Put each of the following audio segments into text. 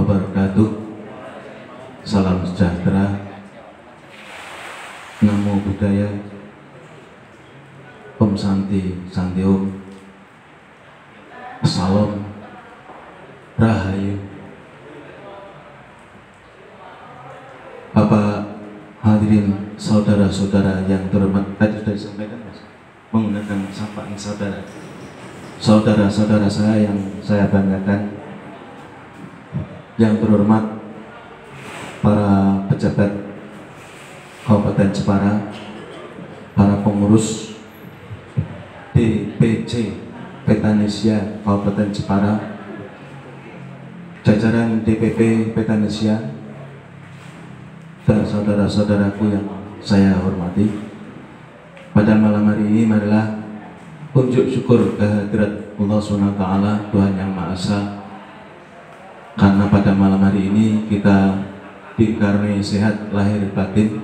wabarakatuh. Salam sejahtera, Namo Buddhaya, Om Santi, Santi Om, Salam, Rahayu. Bapak hadirin saudara-saudara yang terhormat, tadi sudah disampaikan Mas, menggunakan sapaan saudara. Saudara-saudara saya yang saya banggakan, yang terhormat para pejabat Kabupaten Jepara, para pengurus DPC Petanesia Kabupaten Jepara, jajaran DPP Petanesia, dan saudara-saudaraku yang saya hormati. Pada malam hari ini marilah unjuk syukur kehadirat Allah SWT, Tuhan Yang Maha Esa, karena pada malam hari ini kita dikaruniai sehat lahir batin,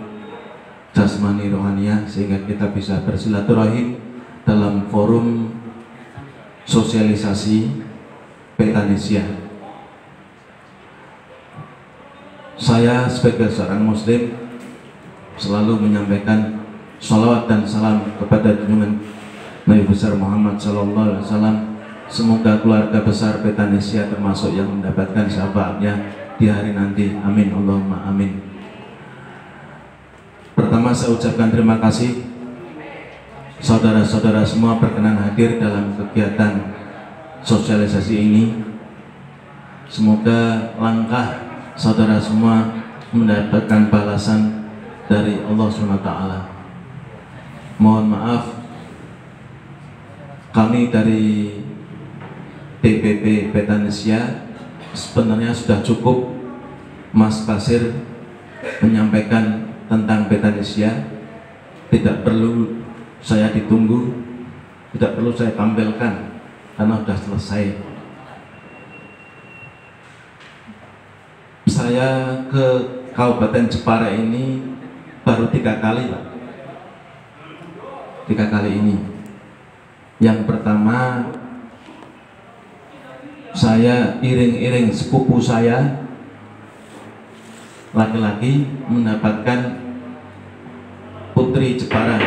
jasmani rohaniah, sehingga kita bisa bersilaturahim dalam forum sosialisasi Petanesia. Saya sebagai seorang muslim selalu menyampaikan sholawat dan salam kepada junjungan Nabi besar Muhammad SAW. Semoga keluarga besar Petanesia termasuk yang mendapatkan syafaatnya di hari nanti. Amin, Allahumma amin. Pertama saya ucapkan terima kasih saudara-saudara semua berkenan hadir dalam kegiatan sosialisasi ini. Semoga langkah saudara semua mendapatkan balasan dari Allah SWT. Mohon maaf, kami dari DPP Petanesia sebenarnya sudah cukup Mas Basir menyampaikan tentang Petanesia. Tidak perlu saya ditunggu, tidak perlu saya tampilkan karena sudah selesai. Saya ke Kabupaten Jepara ini baru 3 kali, Pak. 3 kali ini. Yang pertama, saya iring-iring sepupu saya laki-laki mendapatkan putri Jepara,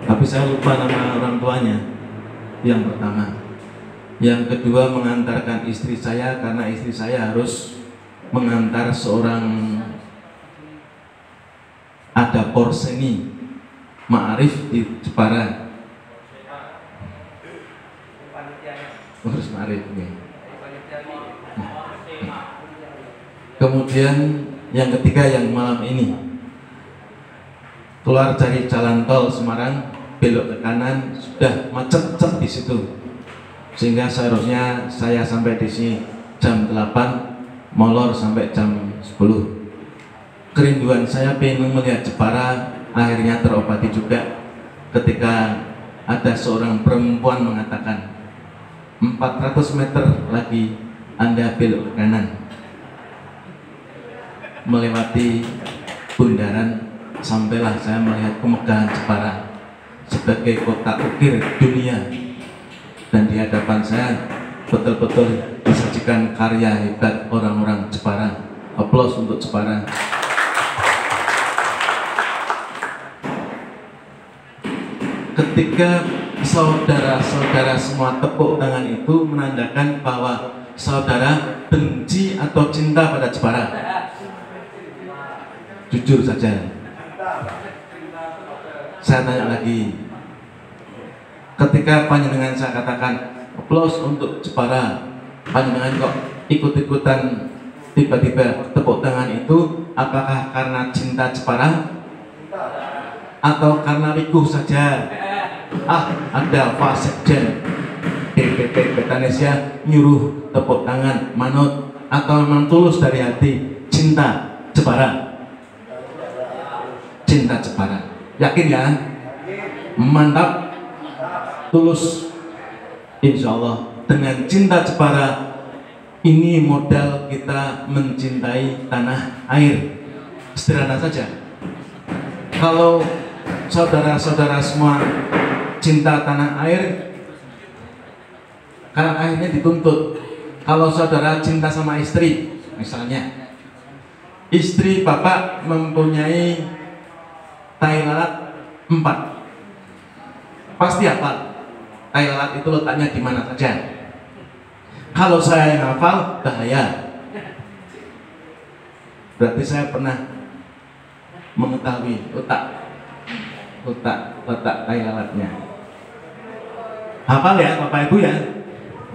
tapi saya lupa nama orang tuanya. Yang pertama. Yang kedua, mengantarkan istri saya karena istri saya harus mengantar seorang ada porseni ma'arif di Jepara. Terus ma'arif. Kemudian yang ketiga, yang malam ini keluar dari jalan tol Semarang, belok ke kanan, sudah macet-macet di situ, sehingga seharusnya saya sampai di sini jam 8, molor sampai jam 10. Kerinduan saya pengen melihat Jepara akhirnya terobati juga ketika ada seorang perempuan mengatakan 400 meter lagi Anda belok ke kanan, melewati bundaran, sampailah saya melihat kemegahan Jepara sebagai kota ukir dunia. Dan di hadapan saya betul-betul disajikan karya hebat orang-orang Jepara. Aplaus untuk Jepara. Ketika saudara-saudara semua tepuk tangan itu menandakan bahwa saudara benci atau cinta pada Jepara. Jujur saja. Saya tanya lagi, ketika panjenengan saya katakan aplaus untuk Jepara, panjenengan kok ikut-ikutan tiba-tiba tepuk tangan itu, apakah karena cinta Jepara atau karena rikuh saja? Ada Wasekjen DPP Petanesia nyuruh tepuk tangan, manut, atau memang tulus dari hati cinta Jepara? Cinta Jepara. Yakin ya? Mantap, tulus. Insya Allah dengan cinta Jepara ini modal kita mencintai tanah air. Sederhana saja. Kalau saudara-saudara semua cinta tanah air, karena akhirnya dituntut Kalau saudara cinta sama istri, misalnya istri bapak mempunyai tai lalat 4, pasti hafal tai lalat itu letaknya di mana saja. Kalau saya yang hafal, bahaya. Berarti saya pernah mengetahui letak tai lalatnya. Hafal ya Bapak Ibu ya.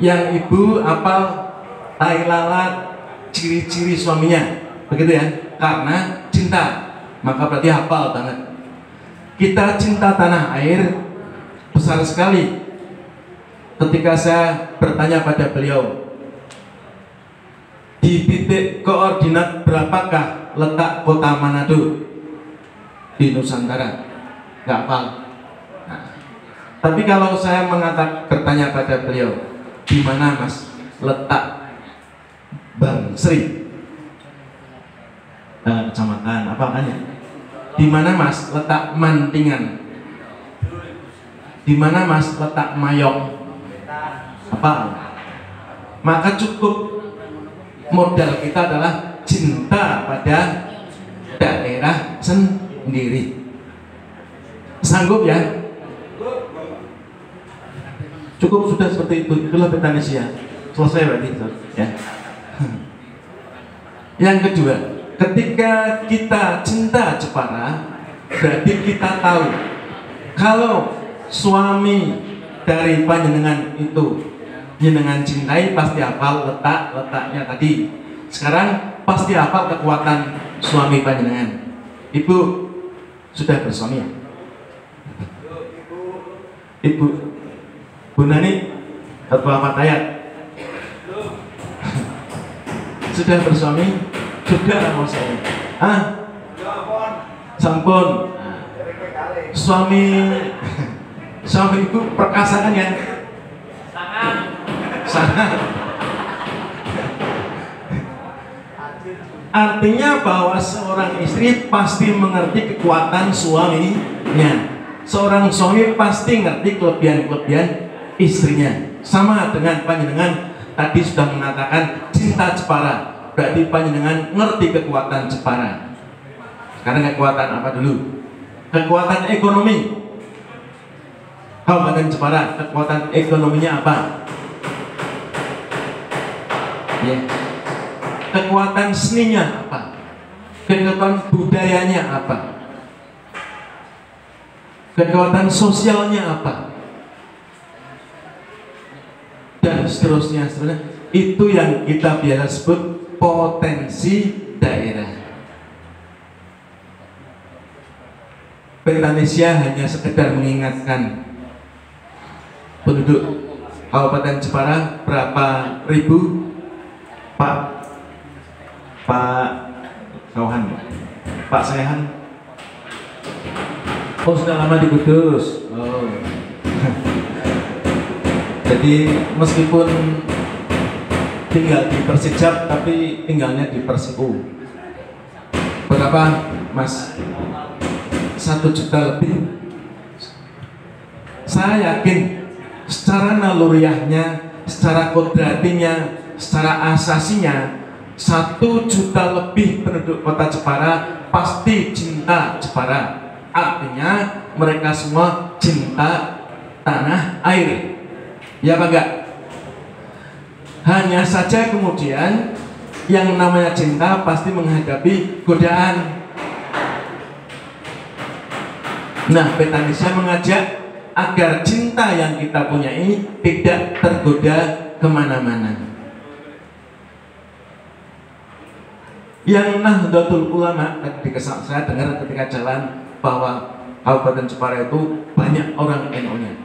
Yang ibu hafal tai lalat, ciri-ciri suaminya, begitu ya, karena cinta, maka berarti hafal banget. Kita cinta tanah air besar sekali. Ketika saya bertanya pada beliau, di titik koordinat berapakah letak kota Manado di Nusantara? Nggak hafal. Nah, tapi kalau saya bertanya pada beliau, di mana Mas letak Bang Sri, kecamatan apa kan ya? Di mana Mas letak Mantingan? Di mana Mas letak Mayong? Apa? Maka cukup modal kita adalah cinta pada daerah sendiri. Sanggup ya? Cukup sudah seperti itu. Itulah Petanesia. Selesai berarti ya. Yang kedua, ketika kita cinta Jepara, berarti kita tahu kalau suami dari panjenengan itu jenengan cintai, pasti hafal letaknya tadi. Sekarang pasti hafal kekuatan suami panjenengan. Ibu sudah bersuami ya? Ibu Bu Nani, ketua Fatayat sudah bersuami? Sudah mau saya. Sampun. Suami ibu perkasa kan ya? Sangat. Artinya bahwa seorang istri pasti mengerti kekuatan suaminya. Seorang suami pasti ngerti kelebihan-kelebihan istrinya. Sama dengan panjenengan tadi sudah mengatakan cinta Jepara, berarti panjenengan ngerti kekuatan Jepara. Sekarang kekuatan apa dulu? Kekuatan ekonomi. Kabupaten Jepara, kekuatan ekonominya apa? Ya. Kekuatan seninya apa? Kekuatan budayanya apa? Kekuatan sosialnya apa? Dan seterusnya. Itu yang kita biasa sebut potensi daerah. Petanesia hanya sekedar mengingatkan penduduk Kabupaten Jepara berapa ribu, Pak Kauhan, Pak Sehan. Oh, sudah lama di Kudus. Oh. Jadi meskipun tinggal di Persijap, tapi tinggalnya di Persiku. Berapa, Mas? 1 juta lebih. Saya yakin secara naluriahnya, secara kodratinya, secara asasinya, 1 juta lebih penduduk kota Jepara pasti cinta Jepara. Artinya mereka semua cinta tanah air. Ya apa enggak? Hanya saja kemudian yang namanya cinta pasti menghadapi godaan. Nah, Petanesia mengajak agar cinta yang kita punyai tidak tergoda kemana-mana. Yang Nahdlatul Ulama, saya dengar ketika jalan bahwa Kabupaten Jepara itu banyak orang NU-nya.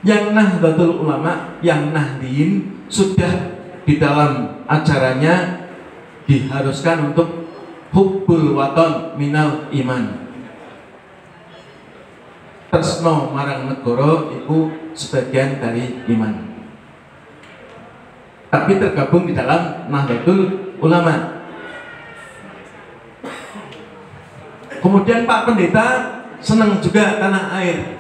Yang Nahdlatul Ulama, yang Nahdiyin sudah di dalam acaranya diharuskan untuk hubbul waton minal iman. Tresno marang negara itu sebagian dari iman. Tapi tergabung di dalam Nahdlatul Ulama. Kemudian Pak Pendeta senang juga tanah air.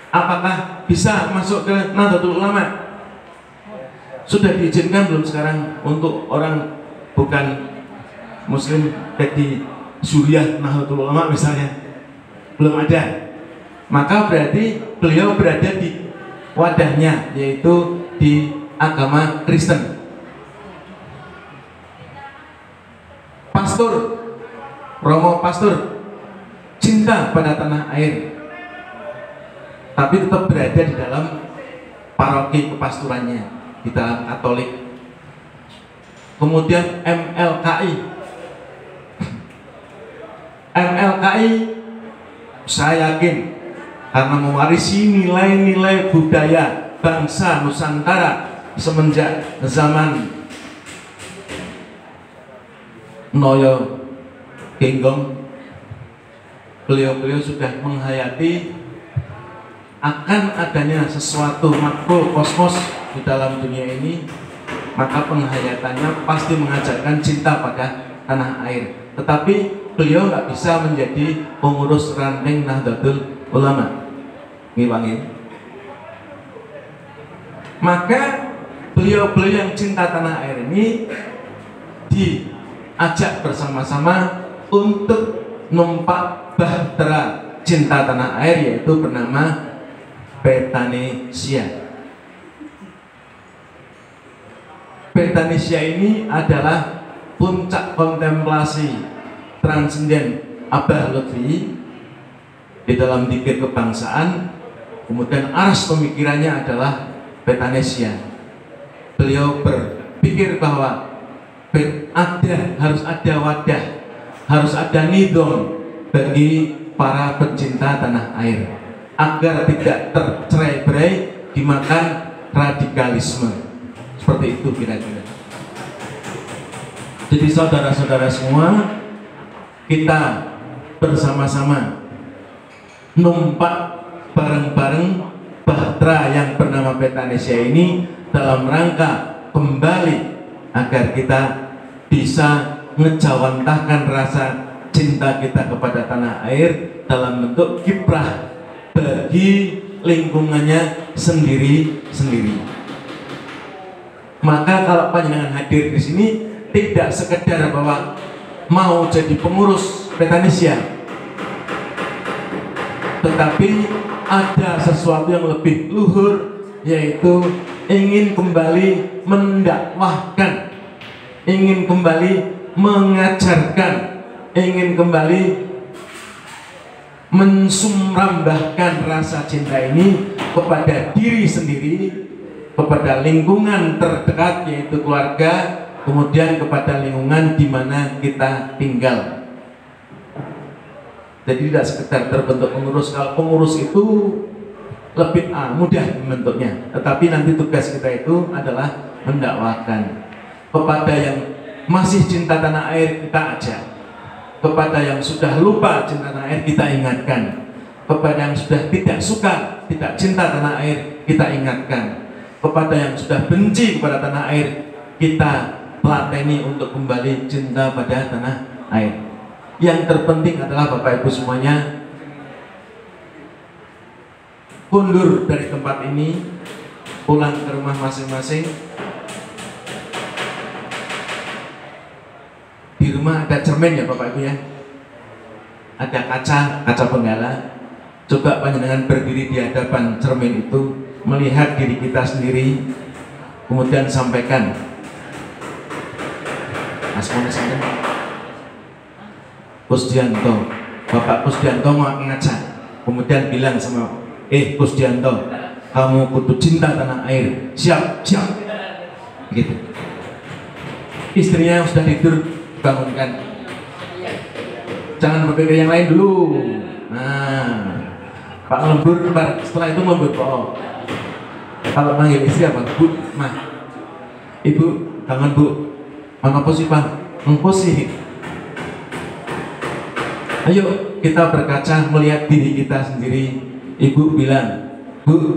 Apakah bisa masuk ke Nahdlatul Ulama? Sudah diizinkan belum sekarang untuk orang bukan muslim di Suriah Nahdlatul Ulama misalnya? Belum ada. Maka berarti beliau berada di wadahnya, yaitu di agama Kristen. Pastor, Romo pastor cinta pada tanah air, tapi tetap berada di dalam paroki kepasturannya, di dalam Katolik. Kemudian MLKI, saya yakin karena mewarisi nilai-nilai budaya bangsa Nusantara semenjak zaman Noyo Genggong, beliau-beliau sudah menghayati akan adanya sesuatu makhluk kosmos di dalam dunia ini, maka penghayatannya pasti mengajarkan cinta pada tanah air. Tetapi beliau nggak bisa menjadi pengurus ranting Nahdlatul Ulama. Ngiwangi. Maka beliau-beliau yang cinta tanah air ini diajak bersama-sama untuk numpak bahtera cinta tanah air, yaitu bernama Betanesia. Betanesia ini adalah puncak kontemplasi transenden Abah Lutfi di dalam zikir kebangsaan. Kemudian aras pemikirannya adalah Betanesia. Beliau berpikir bahwa harus ada wadah, harus ada nidom bagi para pencinta tanah air agar tidak tercerai-berai dimakan radikalisme. Seperti itu kira-kira. Jadi saudara-saudara semua, kita bersama-sama numpak bareng-bareng bahtera yang bernama Betanesia ini dalam rangka kembali agar kita bisa ngejawantahkan rasa cinta kita kepada tanah air dalam bentuk kiprah bagi lingkungannya sendiri-sendiri. Maka kalau panjenengan hadir di sini tidak sekedar bahwa mau jadi pengurus Betanesia, tetapi ada sesuatu yang lebih luhur, yaitu ingin kembali mendakwahkan, ingin kembali mengajarkan, ingin kembali mensumrambahkan rasa cinta ini kepada diri sendiri, kepada lingkungan terdekat yaitu keluarga, kemudian kepada lingkungan di mana kita tinggal. Jadi tidak sekedar terbentuk pengurus. Kalau pengurus itu lebih mudah membentuknya, tetapi nanti tugas kita itu adalah mendakwahkan. Kepada yang masih cinta tanah air kita ajak, kepada yang sudah lupa cinta tanah air kita ingatkan, kepada yang sudah tidak suka, tidak cinta tanah air kita ingatkan, kepada yang sudah benci kepada tanah air kita pelateni untuk kembali cinta pada tanah air. Yang terpenting adalah Bapak Ibu semuanya mundur dari tempat ini, pulang ke rumah masing-masing. Di rumah ada cermin ya Bapak Ibu ya, ada kaca penggala. Coba panjenengan berdiri di hadapan cermin itu, melihat diri kita sendiri, kemudian sampaikan, Kusdianto, Bapak Kusdianto mau ngajak, kemudian bilang sama Kusdianto, kamu kudu cinta tanah air, siap gitu. Istrinya sudah tidur, bangunkan, jangan berpikir yang lain dulu. Nah, Pak lembur, setelah itu lembur kalau manggil istri apa? Bu, mah, ibu, tangan bu, mana posisi Pak? Posisi. Ayo kita berkaca melihat diri kita sendiri. Ibu bilang, Bu,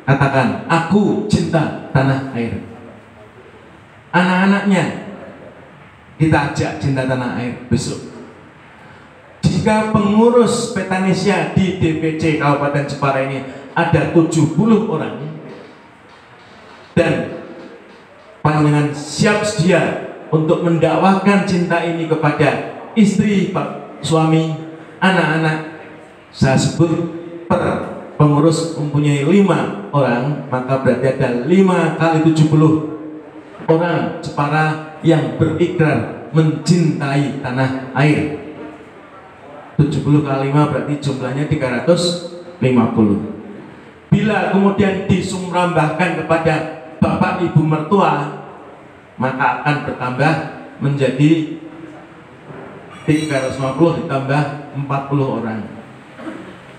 katakan, aku cinta tanah air. Anak-anaknya kita ajak cinta tanah air besok. Jika pengurus Betanesia di DPC Kabupaten Jepara ini ada 70 orang dan apakah dengan siap sedia untuk mendakwahkan cinta ini kepada istri, suami, anak-anak? Saya sebut per pengurus mempunyai 5 orang, maka berarti ada 5 kali 70 orang Jepara yang berikrar mencintai tanah air. 70 kali 5 berarti jumlahnya 350. Bila kemudian disumrambahkan kepada bapak ibu mertua, maka akan bertambah menjadi 350 ditambah 40 orang.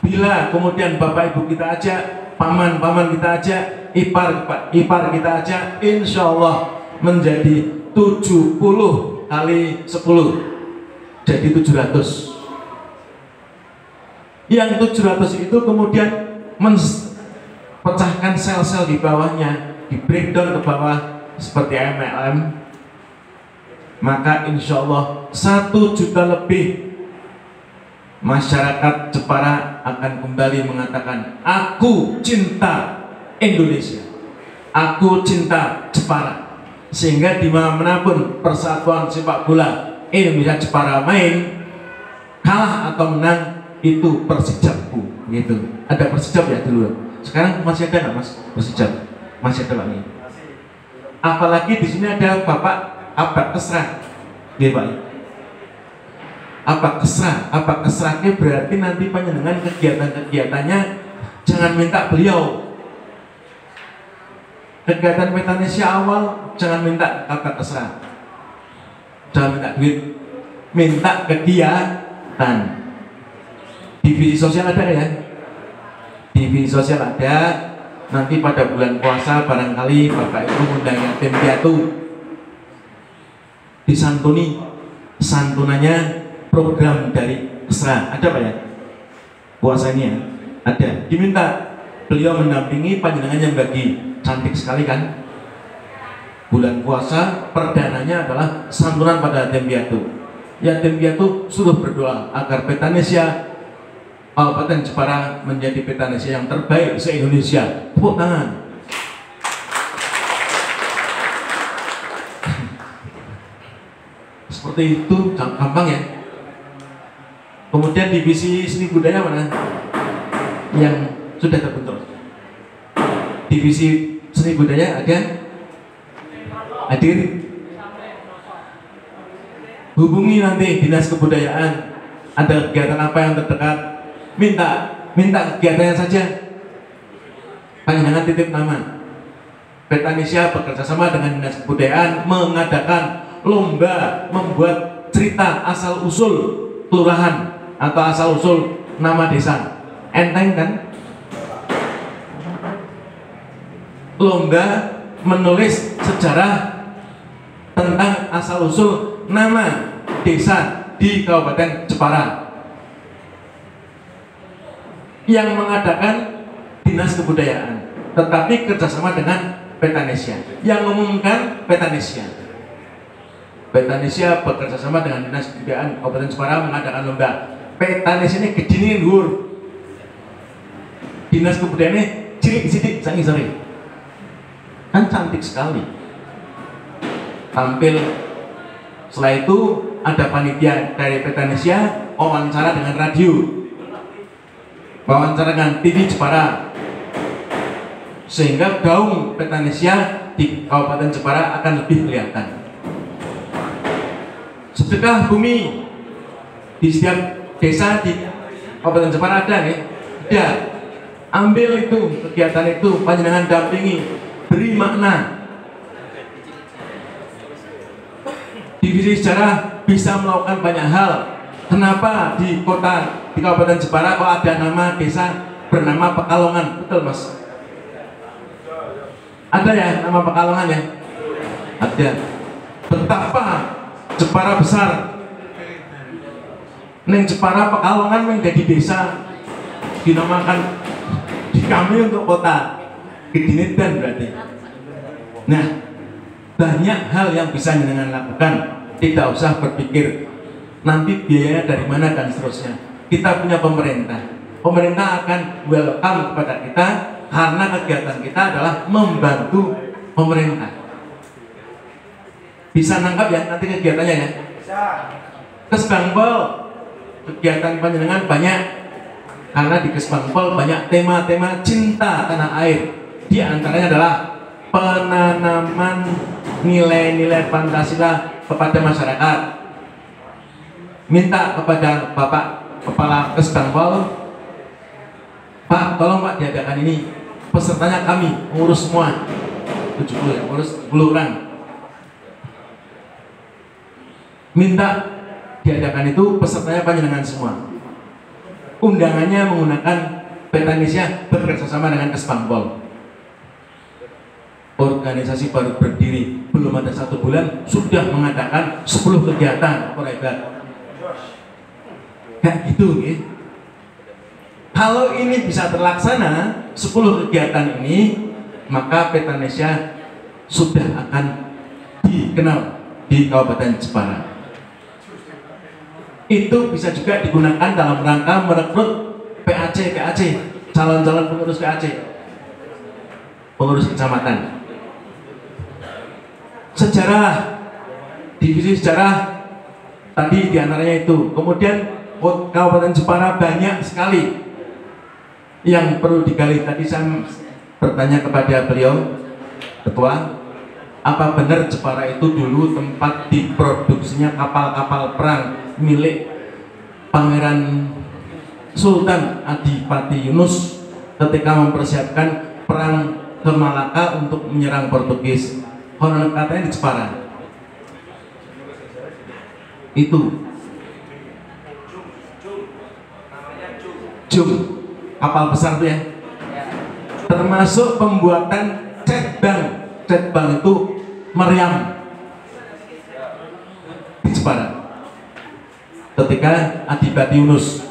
Bila kemudian bapak ibu kita ajak, paman kita ajak, ipar kita ajak, insya Allah menjadi 70 kali 10, jadi 700. Yang 700 itu kemudian pecahkan sel-sel di bawahnya, di breakdown ke bawah seperti MLM, maka insya Allah 1 juta lebih masyarakat Jepara akan kembali mengatakan, aku cinta Indonesia, aku cinta Jepara. Sehingga dimanapun persatuan sepak bola Indonesia Jepara main, kalah atau menang, itu Persijabku gitu. Ada Persijab ya dulu. Sekarang masih ada nggak Mas Persijab? Masih ada Pak ini. Apalagi di sini ada Bapak Abak Kesrah, ya Pak. Abak Kesrahnya berarti nanti panjenengan kegiatan-kegiatannya jangan minta beliau. Kegiatan Metanesia awal jangan minta Abak Kesrah, jangan minta duit, minta kegiatan. Divisi sosial ada ya? Divisi sosial ada. Nanti pada bulan puasa barangkali Bapak Ibu undang yatim piatu, disantuni, santunannya program dari Kesra, ada Pak ya? Puasanya ada. Diminta beliau mendampingi panjenengan yang bagi, cantik sekali kan? Bulan puasa perdananya adalah santunan pada yatim piatu. Yatim piatu suruh berdoa agar Petanesia Kabupaten Jepara menjadi Petanesia yang terbaik se-Indonesia. Tepuk tangan. Seperti itu, gampang ya. Kemudian divisi seni budaya mana yang sudah terbentuk? Divisi seni budaya ada? Hadir? Hubungi nanti Dinas Kebudayaan. Ada kegiatan apa yang terdekat? Minta kegiatannya saja. Panjenengan titip nama. Petanesia bekerja sama dengan Dinas Kebudayaan mengadakan lomba membuat cerita asal usul kelurahan atau asal usul nama desa. Enteng kan? Lomba menulis sejarah tentang asal usul nama desa di Kabupaten Jepara. Yang mengadakan Dinas Kebudayaan, tetapi kerjasama dengan Petanesia. Yang mengumumkan Petanesia. Petanesia bekerja sama dengan Dinas Kebudayaan Kabupaten Jepara mengadakan lomba. Petanesia ini gede nih dhuwur. Dinas Kebudayaan ini cilik-cilik sangi sore. Kan cantik sekali. Tampil. Setelah itu ada panitia dari Petanesia wawancara dengan radio, wawancara dengan TV Jepara, sehingga gaung Petanesia di Kabupaten Jepara akan lebih kelihatan. Sedekah bumi di setiap desa di Kabupaten Jepara ada nih, ada. Ambil itu kegiatan itu, panjenengan dampingi, beri makna. Divisi sejarah bisa melakukan banyak hal. Kenapa di Kabupaten Jepara kok ada nama desa bernama Pekalongan? Betul Mas? Ada ya nama Pekalongan ya? Ada. Betapa Jepara besar. Neng Jepara Pekalongan menjadi desa, dinamakan di kami untuk kota Gedinedan berarti. Nah, banyak hal yang bisa dengan lakukan. Tidak usah berpikir nanti biayanya dari mana dan seterusnya. Kita punya pemerintah. Pemerintah akan welcome kepada kita karena kegiatan kita adalah membantu pemerintah. Bisa nangkap ya nanti kegiatannya ya? Bisa. Kesbangpol, kegiatan panjenengan banyak, karena di Kesbangpol banyak tema-tema cinta tanah air. Di antaranya adalah penanaman nilai-nilai Pancasila kepada masyarakat. Minta kepada Bapak Kepala Kesbangpol, Pak, tolong Pak diadakan ini. Pesertanya kami, ngurus semua 70 ya, ngurus 10 orang. Minta diadakan itu, pesertanya panjenengan semua. Undangannya menggunakan Petanesia bekerjasama dengan Kesbangpol. Organisasi baru berdiri, belum ada 1 bulan sudah mengadakan 10 kegiatan. Hebat. Kayak gitu ya. Kalau ini bisa terlaksana 10 kegiatan ini, maka Petanesia sudah akan dikenal di Kabupaten Jepara. Itu bisa juga digunakan dalam rangka merekrut PAC, calon-calon pengurus PAC, pengurus kecamatan. Sejarah, divisi sejarah tadi diantaranya itu. Kemudian Kabupaten Jepara banyak sekali yang perlu digali. Tadi saya bertanya kepada beliau, Ketua, apa benar Jepara itu dulu tempat diproduksinya kapal-kapal perang milik Pangeran Sultan Adipati Yunus ketika mempersiapkan perang ke Malaka untuk menyerang Portugis? Konon katanya di Jepara. Itu Jum, kapal besar itu ya. Termasuk pembuatan cetbang. Cetbang itu meriam di Jepara. Ketika Adipati Yunus,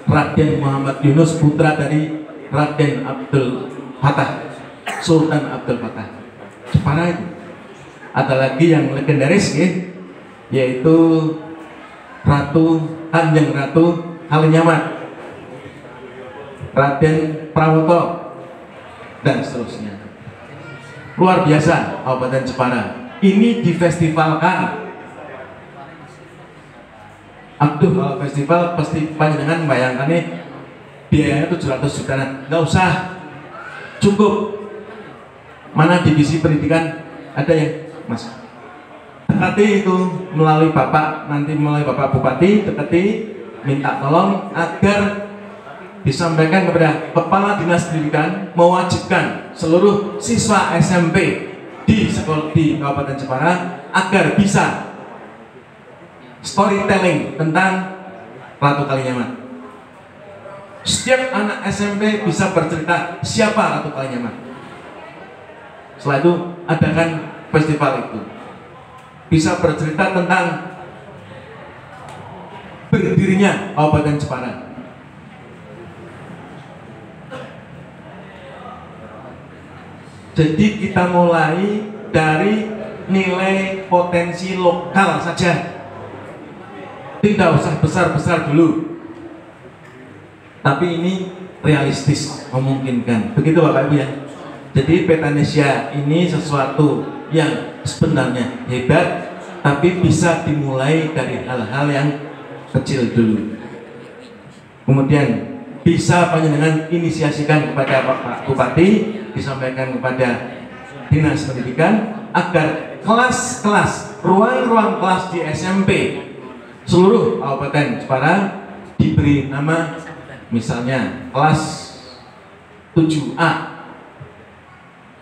Raden Muhammad Yunus, putra dari Raden Abdul Fattah, Sultan Abdul Fattah, Jepara itu. Ada lagi yang legendaris ya, yaitu Kanjeng Ratu Halinyamat, Raden Prawoto, dan seterusnya. Luar biasa Kabupaten Jepara. Ini difestivalkan. Aduh, kalau festival pasti panjenengan bayangkannya biayanya 700 juta. Nggak usah, cukup. Mana divisi pendidikan ada ya, Mas? Dekati itu melalui Bapak, nanti melalui Bapak Bupati, dekati, minta tolong agar disampaikan kepada Kepala Dinas Pendidikan mewajibkan seluruh siswa SMP di sekolah di Kabupaten Jepara agar bisa storytelling tentang Ratu Kalinyamat. Setiap anak SMP bisa bercerita siapa Ratu Kalinyamat. Setelah itu adakan festival itu. Bisa bercerita tentang berdirinya Kabupaten Jepara. Jadi kita mulai dari nilai potensi lokal saja. Tidak usah besar-besar dulu. Tapi ini realistis, memungkinkan. Begitu Bapak Ibu ya. Jadi Petanesia ini sesuatu yang sebenarnya hebat, tapi bisa dimulai dari hal-hal yang kecil dulu. Kemudian bisa panjenengan inisiasikan kepada Pak Bupati, disampaikan kepada Dinas Pendidikan agar kelas-kelas, ruang-ruang kelas di SMP seluruh Kabupaten Jepara diberi nama, misalnya kelas 7A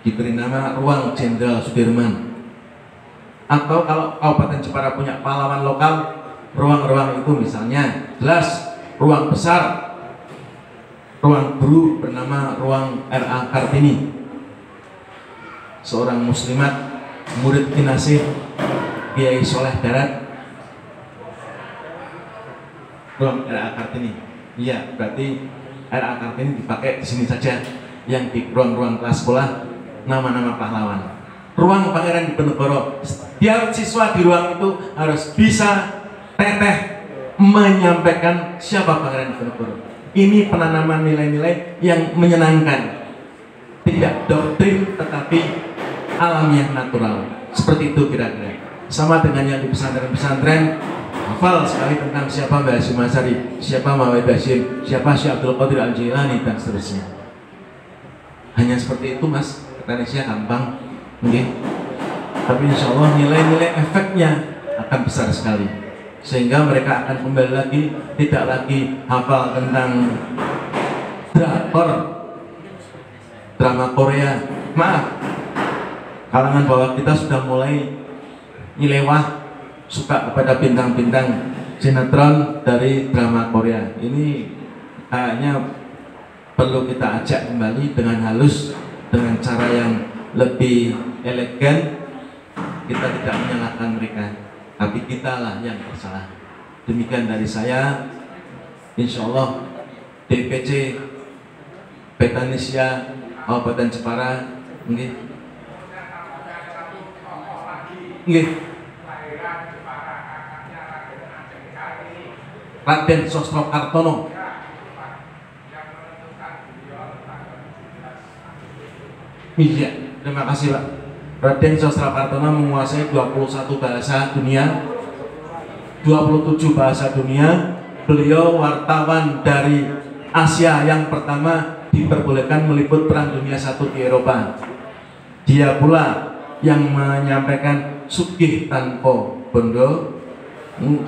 diberi nama Ruang Jenderal Sudirman. Atau kalau Kabupaten Jepara punya pahlawan lokal, ruang-ruang itu misalnya jelas ruang besar, ruang guru bernama Ruang R.A. Kartini, seorang muslimat murid kinasih Kiai Soleh Darat. Ruang R.A. Kartini, iya, berarti R.A. Kartini dipakai di sini saja. Yang di ruang-ruang kelas sekolah nama-nama pahlawan. Ruang Pangeran Diponegoro, setiap siswa di ruang itu harus bisa teteh menyampaikan siapa Pangeran Diponegoro. Ini penanaman nilai-nilai yang menyenangkan, tidak doktrin tetapi alamiah natural. Seperti itu kira-kira. sama dengan yang di pesantren-pesantren, hafal sekali tentang siapa Mbah Hasyim Asy'ari, siapa Mawlid Hasyim, siapa Syekh Abdul Qadir Al-Jilani dan seterusnya. Hanya seperti itu Mas, Indonesia gampang, okay. Tapi insya Allah nilai-nilai efeknya akan besar sekali, sehingga mereka akan kembali lagi, tidak lagi hafal tentang drakor, drama Korea. Maaf, kalangan bawah kita sudah mulai nyelewah, suka kepada bintang-bintang sinetron dari drama Korea. Ini kayaknya perlu kita ajak kembali dengan halus, dengan cara yang lebih elegan. Kita tidak menyalahkan mereka, tapi kitalah yang bersalah. Demikian dari saya. Insya Allah DPC Petanisya Kabupaten Jepara, nggih. Raden Sosrokartono. Iya, terima kasih Pak. Raden Sosrokartono menguasai 21 bahasa dunia, 27 bahasa dunia. Beliau wartawan dari Asia yang pertama diperbolehkan meliput Perang Dunia I di Eropa. Dia pula yang menyampaikan sugih tanpa bondo,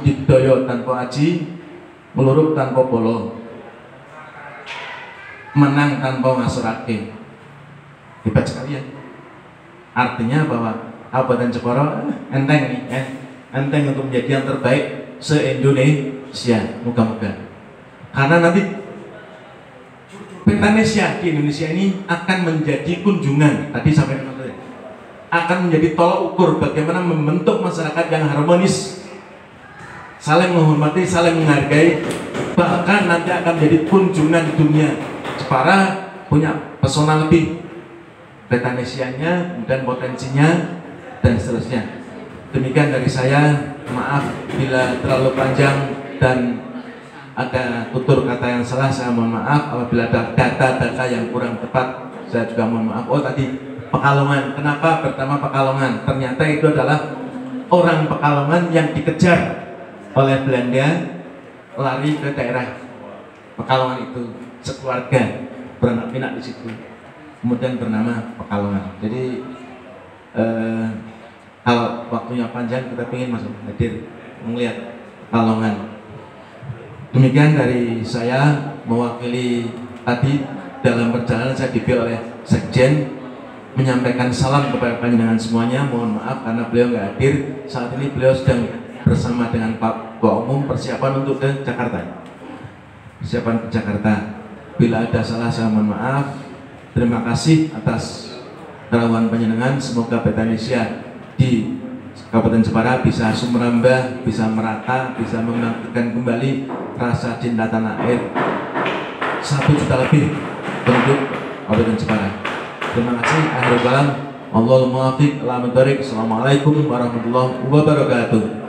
digdaya tanpa aji, meluruk tanpa bolo, menang tanpa ngasurake. Hebat sekali ya. Artinya bahwa Kabupaten Jepara enteng nih, enteng untuk menjadi yang terbaik se-Indonesia. Moga-moga. Karena nanti Petanisya di Indonesia ini akan menjadi kunjungan. Tadi sampai akan menjadi tolak ukur bagaimana membentuk masyarakat yang harmonis, saling menghormati, saling menghargai. Bahkan nanti akan menjadi kunjungan dunia. Jepara punya pesona lebih, Petanisya-nya dan potensinya dan seterusnya. Demikian dari saya. Maaf bila terlalu panjang dan ada tutur kata yang salah, saya mohon maaf. Apabila ada data-data yang kurang tepat, saya juga mohon maaf. Oh tadi Pekalongan, kenapa pertama Pekalongan? Ternyata itu adalah orang Pekalongan yang dikejar oleh Belanda, lari ke daerah Pekalongan itu, sekeluarga beranak pinak di situ, kemudian bernama Pekalongan. Jadi kalau waktunya panjang, kita ingin masuk hadir melihat Pekalongan. Demikian dari saya, mewakili tadi dalam perjalanan saya dipilih oleh Sekjen, menyampaikan salam kepada panjenengan semuanya. Mohon maaf karena beliau nggak hadir. Saat ini beliau sedang bersama dengan Pak Ketua Umum persiapan untuk ke Jakarta. Persiapan ke Jakarta. Bila ada salah saya mohon maaf. Terima kasih atas kerawan panjenengan. Semoga Petanisya di Kabupaten Jepara bisa sumrambah, bisa merata, bisa membangkitkan kembali rasa cinta tanah air 1 juta lebih penduduk Kabupaten Jepara. Terima kasih. Akhirul kalam. Allahumma muwaffiq. Assalamualaikum warahmatullahi wabarakatuh.